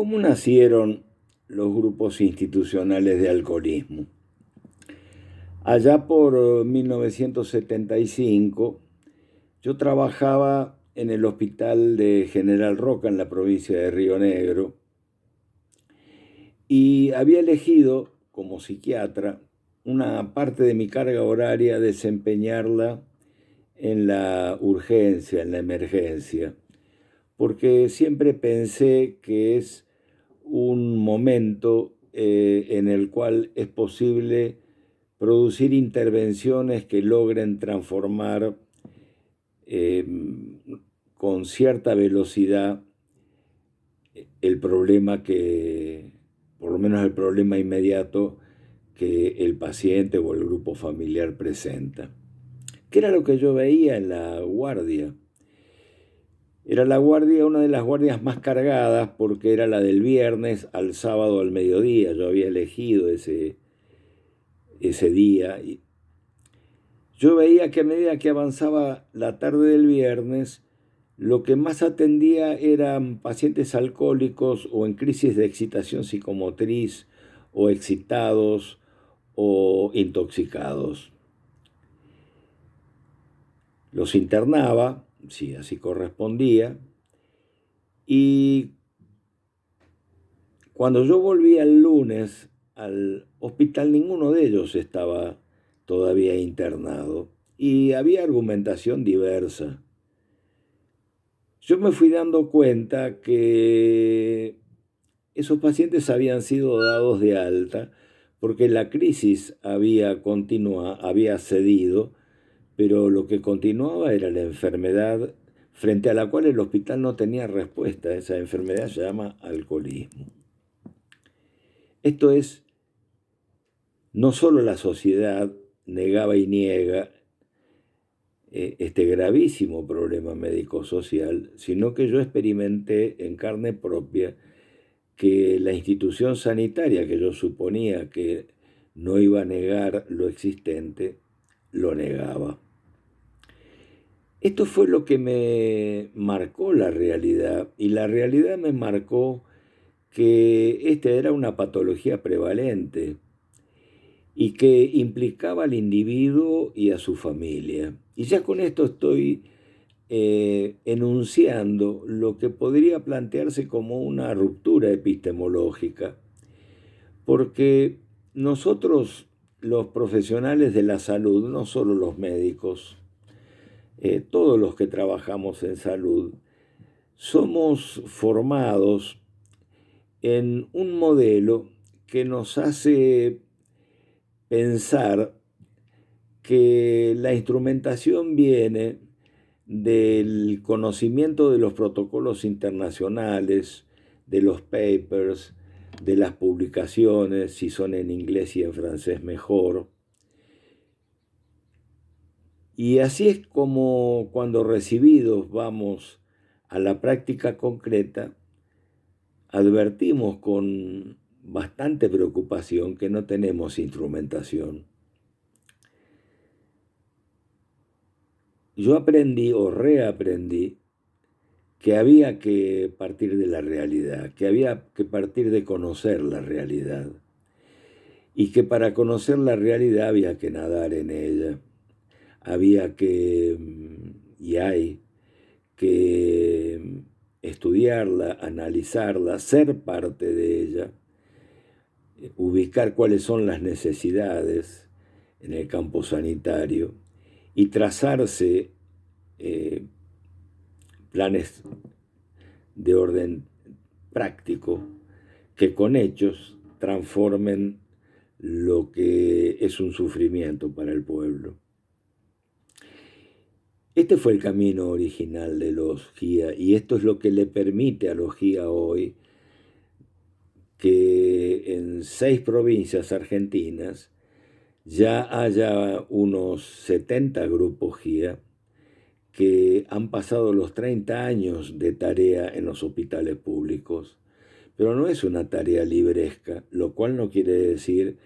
¿Cómo nacieron los grupos institucionales de alcoholismo? Allá por 1975, yo trabajaba en el hospital de General Roca en la provincia de Río Negro y había elegido como psiquiatra una parte de mi carga horaria desempeñarla en la urgencia, en la emergencia, porque siempre pensé que es un momento en el cual es posible producir intervenciones que logren transformar eh, con cierta velocidad el problema que, por lo menos el problema inmediato que el paciente o el grupo familiar presenta. ¿Qué era lo que yo veía en la guardia? Era la guardia, una de las guardias más cargadas, porque era la del viernes al sábado al mediodía. Yo había elegido ese día. Yo veía que a medida que avanzaba la tarde del viernes, lo que más atendía eran pacientes alcohólicos o en crisis de excitación psicomotriz, o excitados o intoxicados. Los internaba, si así correspondía, y cuando yo volví el lunes al hospital, ninguno de ellos estaba todavía internado y había argumentación diversa. Yo me fui dando cuenta que esos pacientes habían sido dados de alta porque la crisis había cedido, pero lo que continuaba era la enfermedad frente a la cual el hospital no tenía respuesta. Esa enfermedad se llama alcoholismo. Esto es, no solo la sociedad negaba y niega este gravísimo problema médico-social, sino que yo experimenté en carne propia que la institución sanitaria, que yo suponía que no iba a negar lo existente, lo negaba. Esto fue lo que me marcó la realidad, y la realidad me marcó que esta era una patología prevalente y que implicaba al individuo y a su familia. Y ya con esto estoy enunciando lo que podría plantearse como una ruptura epistemológica, porque nosotros, los profesionales de la salud, no solo los médicos, todos los que trabajamos en salud, somos formados en un modelo que nos hace pensar que la instrumentación viene del conocimiento de los protocolos internacionales, de los papers, de las publicaciones, si son en inglés y en francés mejor. Y así es como cuando recibidos vamos a la práctica concreta, advertimos con bastante preocupación que no tenemos instrumentación. Yo aprendí o reaprendí que había que partir de la realidad, que había que partir de conocer la realidad, y que para conocer la realidad había que nadar en ella, había que, y hay que estudiarla, analizarla, ser parte de ella, ubicar cuáles son las necesidades en el campo sanitario y trazarse planes de orden práctico que con hechos transformen lo que es un sufrimiento para el pueblo. Este fue el camino original de los GIA, y esto es lo que le permite a los GIA hoy que en 6 provincias argentinas ya haya unos 70 grupos GIA que han pasado los 30 años de tarea en los hospitales públicos. Pero no es una tarea libresca, lo cual no quiere decir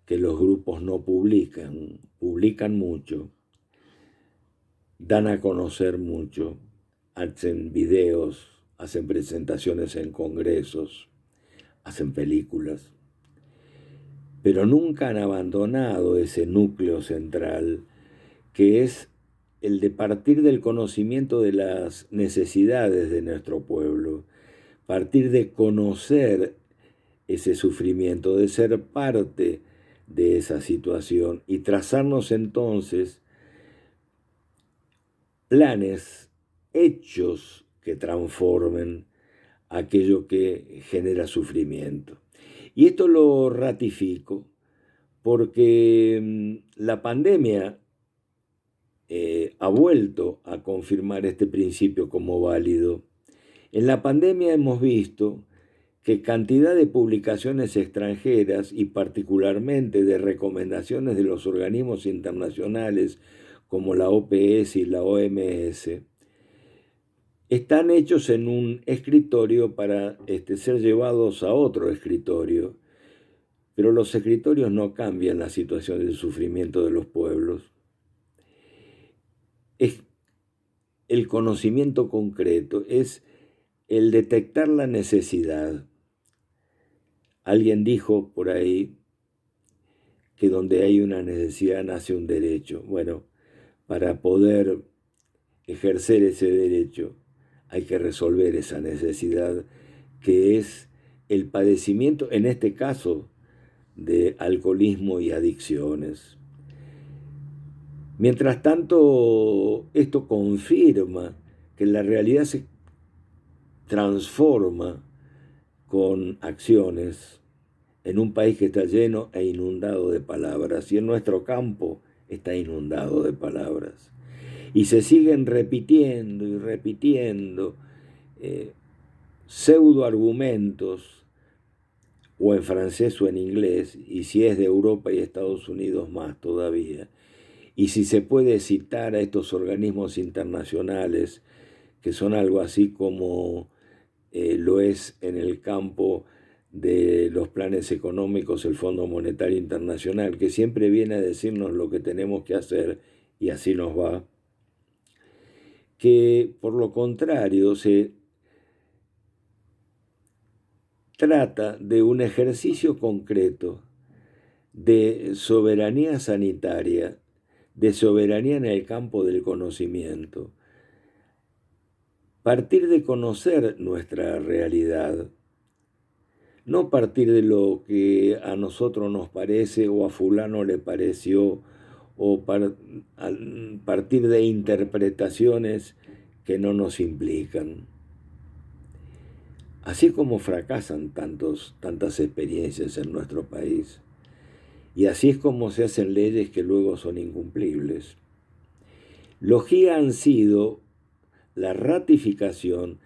que los grupos no publican. Publican mucho, dan a conocer mucho, hacen videos, hacen presentaciones en congresos. hacen películas, pero nunca han abandonado ese núcleo central que es el de partir del conocimiento de las necesidades de nuestro pueblo, partir de conocer ese sufrimiento, de ser parte de esa situación y trazarnos entonces planes, hechos que transformen aquello que genera sufrimiento. Y esto lo ratifico porque la pandemia ha vuelto a confirmar este principio como válido. En la pandemia hemos visto que cantidad de publicaciones extranjeras y particularmente de recomendaciones de los organismos internacionales como la OPS y la OMS están hechos en un escritorio para ser llevados a otro escritorio, pero los escritorios no cambian la situación del sufrimiento de los pueblos. Es el conocimiento concreto, es el detectar la necesidad. Alguien dijo por ahí que donde hay una necesidad nace un derecho. Bueno, para poder ejercer ese derecho hay que resolver esa necesidad que es el padecimiento, en este caso, de alcoholismo y adicciones. Mientras tanto, esto confirma que la realidad se transforma con acciones en un país que está lleno e inundado de palabras, y en nuestro campo está inundado de palabras. Y se siguen repitiendo y repitiendo pseudoargumentos, o en francés o en inglés, y si es de Europa y Estados Unidos más todavía. Y si se puede citar a estos organismos internacionales, que son algo así como lo es en el campo de los planes económicos el Fondo Monetario Internacional, que siempre viene a decirnos lo que tenemos que hacer, y así nos va, que por lo contrario se trata de un ejercicio concreto de soberanía sanitaria, de soberanía en el campo del conocimiento. Partir de conocer nuestra realidad, no partir de lo que a nosotros nos parece o a fulano le pareció, o partir de interpretaciones que no nos implican. Así como fracasan tantas experiencias en nuestro país. Y así es como se hacen leyes que luego son incumplibles. Los GIA han sido la ratificación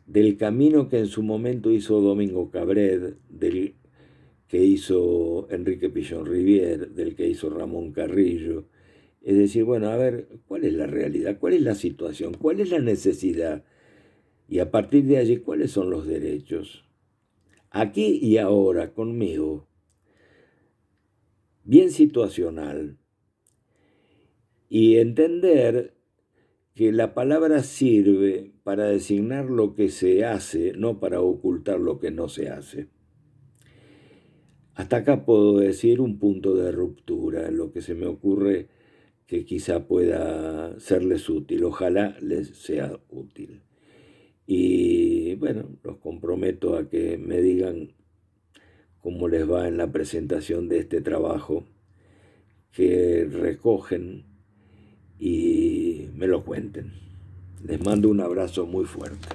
del camino que en su momento hizo Domingo Cabred, del que hizo Enrique Pillon Rivière, del que hizo Ramón Carrillo. Es decir, bueno, a ver, ¿cuál es la realidad? ¿Cuál es la situación? ¿Cuál es la necesidad? Y a partir de allí, ¿cuáles son los derechos? Aquí y ahora, conmigo, bien situacional, y entender que la palabra sirve para designar lo que se hace, no para ocultar lo que no se hace. Hasta acá puedo decir un punto de ruptura, lo que se me ocurre que quizá pueda serles útil, ojalá les sea útil. Y bueno, los comprometo a que me digan cómo les va en la presentación de este trabajo que recogen y me lo cuenten. Les mando un abrazo muy fuerte.